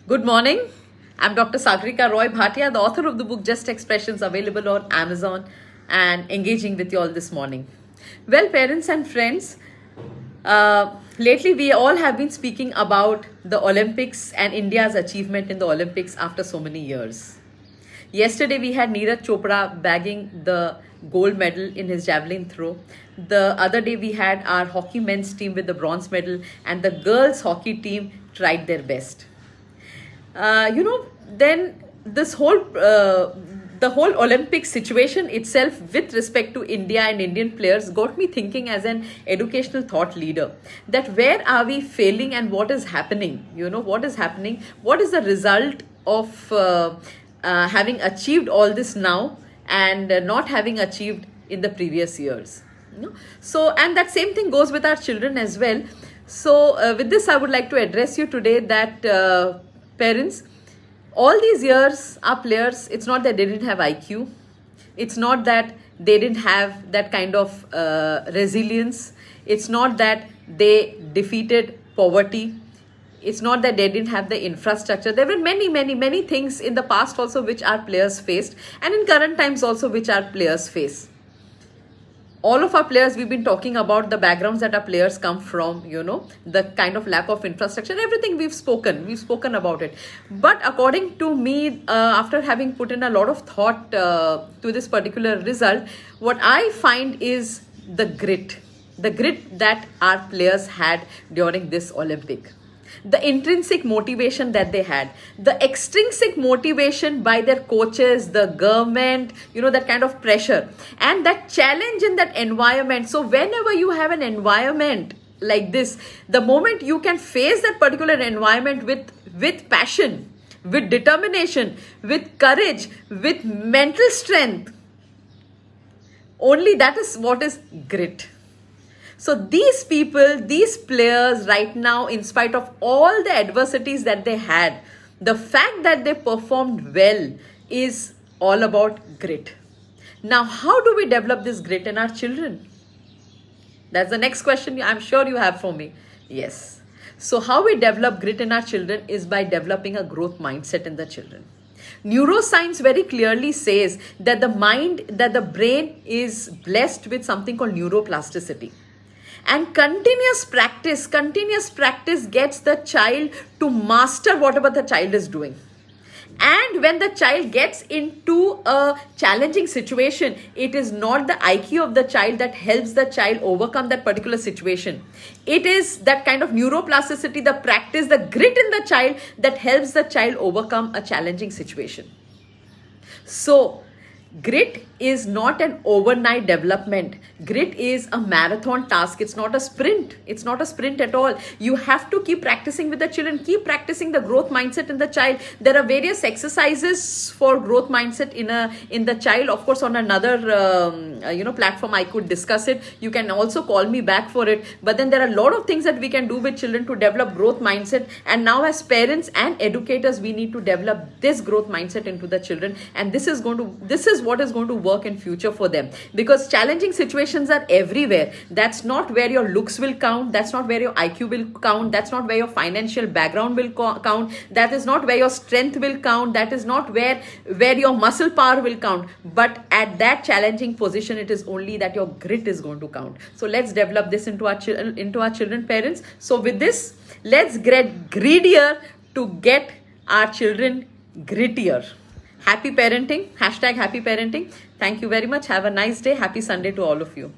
Good morning. I'm Dr. Sagareeka Roy Bhatia, the author of the book Just Expressions, available on Amazon, and engaging with you all this morning. Well, parents and friends, lately we all have been speaking about the Olympics and India's achievement in the Olympics after so many years. Yesterday we had Neeraj Chopra bagging the gold medal in his javelin throw. The other day we had our hockey men's team with the bronze medal, and the girls hockey team tried their best. Then this whole the whole Olympic situation itself with respect to India and Indian players got me thinking as an educational thought leader, that where are we failing and what is happening? What is happening? What is the result of having achieved all this now and not having achieved in the previous years? So, and that same thing goes with our children as well. So with this, I would like to address you today that parents, all these years, our players, it's not that they didn't have IQ. It's not that they didn't have that kind of resilience. It's not that they defeated poverty. It's not that they didn't have the infrastructure. There were many things in the past also which our players faced, and in current times also which our players face. All of our players, we've been talking about the backgrounds that our players come from, the kind of lack of infrastructure, everything we've spoken about it. But according to me, after having put in a lot of thought to this particular result, what I find is the grit that our players had during this Olympic. The intrinsic motivation that they had, the extrinsic motivation by their coaches, the government, that kind of pressure, and that challenge in that environment. So whenever you have an environment like this, the moment you can face that particular environment with passion, with determination, with courage, with mental strength, only that is what is grit. So these people, these players right now, in spite of all the adversities that they had, the fact that they performed well is all about grit. Now, how do we develop this grit in our children? That's the next question I'm sure you have for me. Yes. So how we develop grit in our children is by developing a growth mindset in the children. Neuroscience very clearly says that the brain is blessed with something called neuroplasticity. And continuous practice gets the child to master whatever the child is doing. And when the child gets into a challenging situation, it is not the IQ of the child that helps the child overcome that particular situation. It is that kind of neuroplasticity, the practice, the grit in the child that helps the child overcome a challenging situation. So, grit is not an overnight development. Grit is a marathon task. It's not a sprint. It's not a sprint at all. You have to keep practicing with the children. Keep practicing the growth mindset in the child. There are various exercises for growth mindset in the child. Of course, on another platform, I could discuss it. You can also call me back for it. But then there are a lot of things that we can do with children to develop growth mindset. And now, as parents and educators, we need to develop this growth mindset into the children. And this is what is going to work in future for them, because challenging situations are everywhere. That's not where your looks will count. That's not where your IQ will count. That's not where your financial background will count. That is not where your strength will count. That is not where your muscle power will count. But at that challenging position, it is only that your grit is going to count. So let's develop this into our children, parents. So with this, let's get greedier to get our children grittier. Happy parenting, #happy parenting. Thank you very much. Have a nice day. Happy Sunday to all of you.